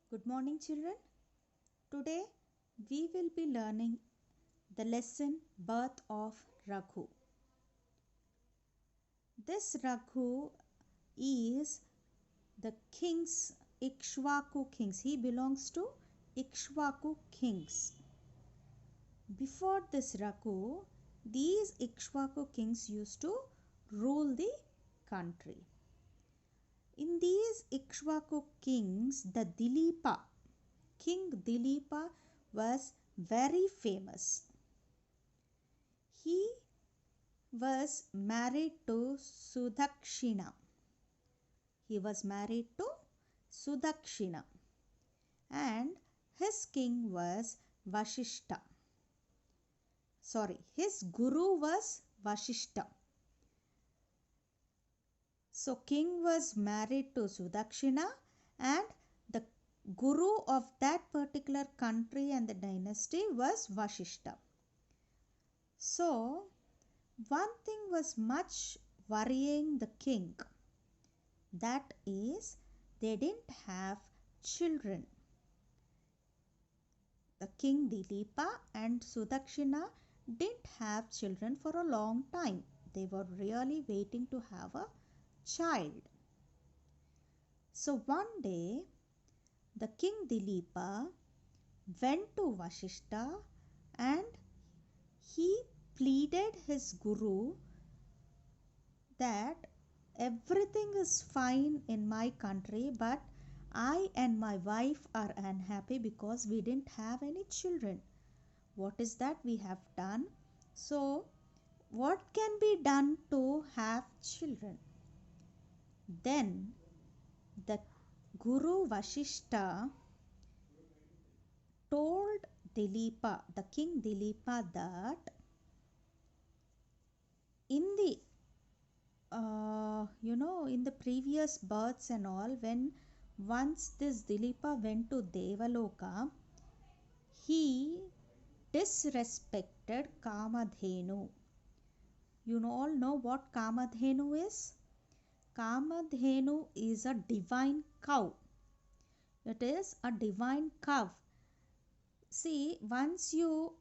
Good morning, children. Today we will be learning the lesson Birth of Raghu. This Raghu is the kings, Ikshvaku kings. He belongs to Ikshvaku kings. Before this Raghu, these Ikshvaku kings used to rule the country. In these Ikshvaku kings, the Dilipa, King Dilipa was very famous. He was married to Sudakshina. He was married to Sudakshina, and his king was Vashishta. His guru was Vashishta. So king was married to Sudakshina, and the guru of that particular country and the dynasty was Vashishta. So one thing was much worrying the king. That is, they didn't have children. The king Dilipa and Sudakshina didn't have children for a long time. They were really waiting to have a child. So one day, the king Dilipa went to Vashishta and he pleaded his guru that everything is fine in my country, but I and my wife are unhappy because we didn't have any children. What is that we have done? So, what can be done to have children? Then the Guru Vashishta told Dilipa, the king Dilipa, that in the in the previous births and all, when once this Dilipa went to Devaloka, he disrespected Kamadhenu. All know what Kamadhenu is? Kamadhenu is a divine cow. It is a divine cow. See, once you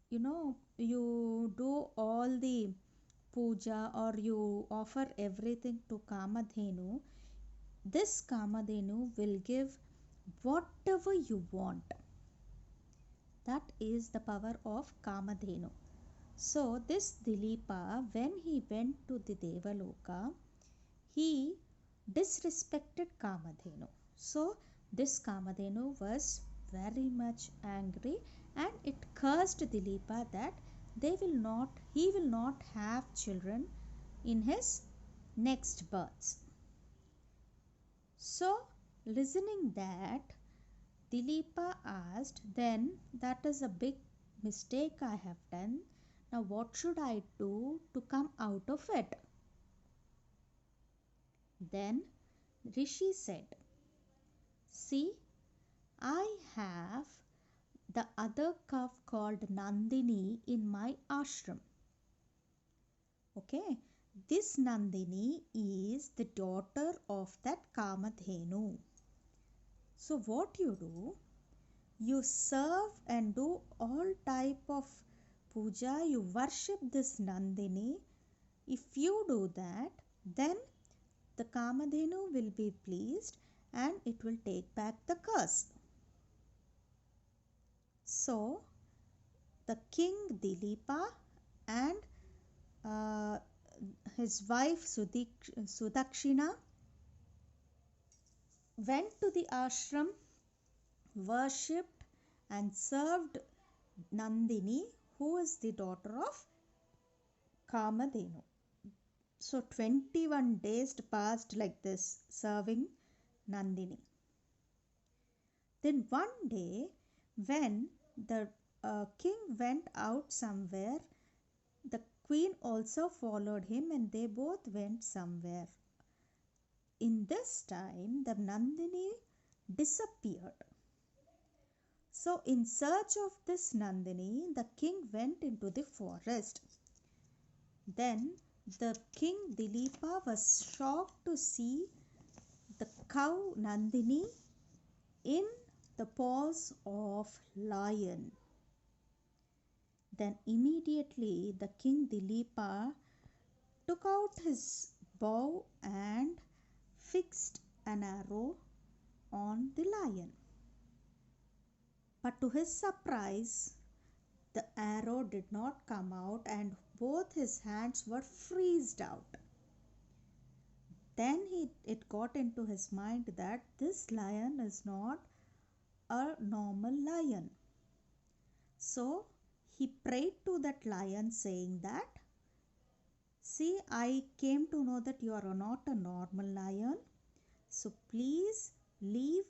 do all the puja or you offer everything to Kamadhenu, this Kamadhenu will give whatever you want. That is the power of Kamadhenu. So this Dilipa, when he went to the Devaloka, he disrespected Kamadhenu. So this Kamadhenu was very much angry, and it cursed Dilipa that he will not have children in his next births. So listening that, Dilipa asked, then that is a big mistake I have done. Now what should I do to come out of it? Then Rishi said, see, I have the other cow called Nandini in my ashram. Okay, this Nandini is the daughter of that Kamadhenu. So what you do, you serve and do all type of puja, you worship this Nandini. If you do that, then the Kamadhenu will be pleased and it will take back the curse. So the king Dilipa and his wife Sudakshina went to the ashram, worshipped and served Nandini, who is the daughter of Kamadhenu. So 21 days passed like this, serving Nandini. Then one day, when the king went out somewhere, the queen also followed him and they both went somewhere. In this time, the Nandini disappeared. So in search of this Nandini, the king went into the forest. Then the king Dilipa was shocked to see the cow Nandini in the paws of lion. Then immediately the king Dilipa took out his bow and fixed an arrow on the lion. But to his surprise, the arrow did not come out and both his hands were freezed out. Then it got into his mind that this lion is not a normal lion. So he prayed to that lion saying that, see, I came to know that you are not a normal lion. So please leave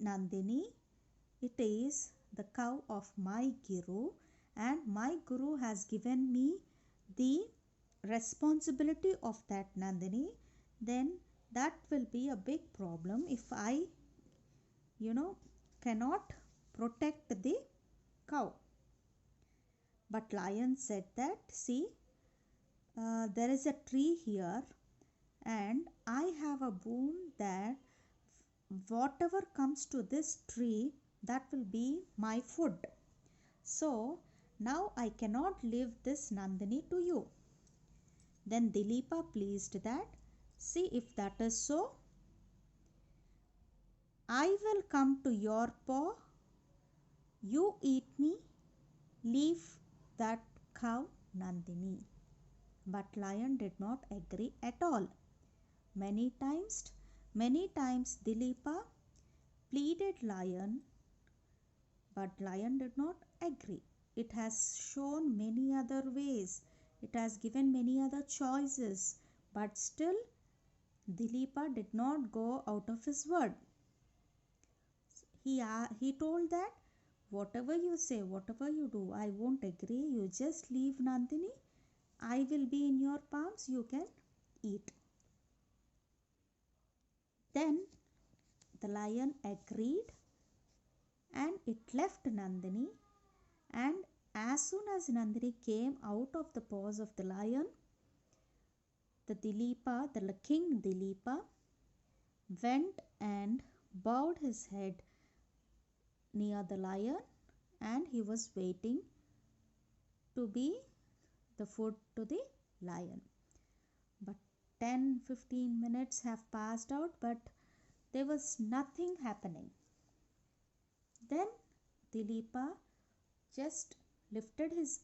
Nandini. It is the cow of my Guru, and my Guru has given me the responsibility of that Nandini. Then that will be a big problem if I, cannot protect the cow. But lion said that, see, there is a tree here and I have a boon that whatever comes to this tree, that will be my food. So now I cannot leave this Nandini to you. Then Dilipa pleased that, see, if that is so, I will come to your paw, you eat me, leave that cow Nandini. But lion did not agree at all. Many times Dilipa pleaded lion, but lion did not agree. It has shown many other ways. It has given many other choices, but still Dilipa did not go out of his word. He told that whatever you say, whatever you do, I won't agree. You just leave Nandini. I will be in your palms. You can eat. Then the lion agreed and it left Nandini. And as soon as Nandini came out of the paws of the lion, the king Dilipa went and bowed his head near the lion, and he was waiting to be the food to the lion. But 10-15 minutes have passed out, but there was nothing happening. Then Dilipa just lifted his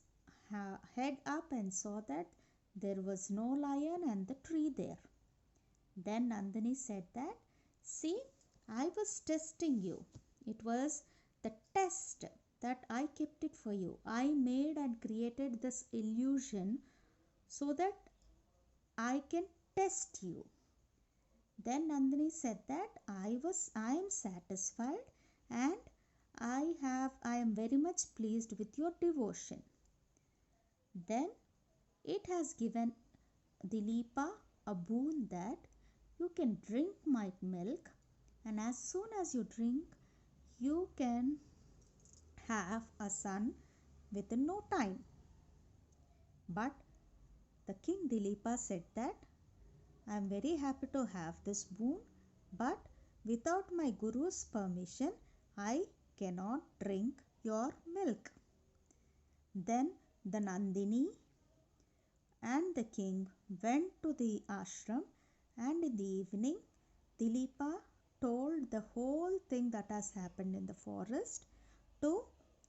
head up and saw that there was no lion and the tree there. Then Nandini said that, see, I was testing you. It was the test that I kept it for you. I made and created this illusion so that I can test you. Then Nandini said that I am satisfied and I am very much pleased with your devotion. Then it has given Dilipa a boon that you can drink my milk, and as soon as you drink, you can have a son within no time. But the king Dilipa said that I am very happy to have this boon, but without my Guru's permission, I cannot drink your milk. Then the Nandini and the king went to the ashram, and in the evening Dilipa told the whole thing that has happened in the forest to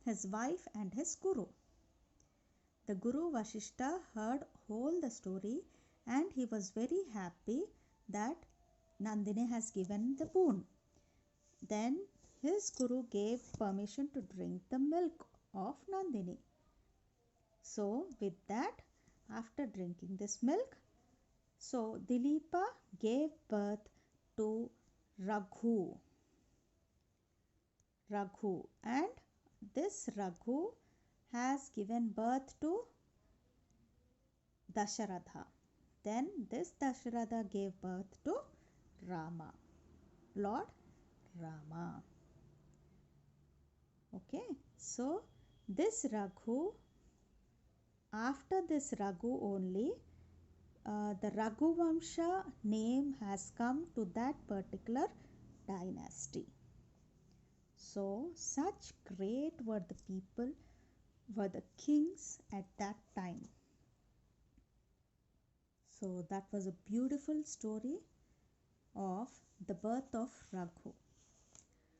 his wife and his guru. The Guru Vashishta heard whole the story and he was very happy that Nandini has given the boon. Then his guru gave permission to drink the milk of Nandini. So with that, after drinking this milk, so Dilipa gave birth to Raghu. And this Raghu has given birth to Dasharatha. Then this Dasharatha gave birth to Rama, Lord Rama. Okay, so this Raghu, after this Raghu only, the Raghuvamsha name has come to that particular dynasty. So, such great were the people, were the kings at that time. So, that was a beautiful story of the birth of Raghu.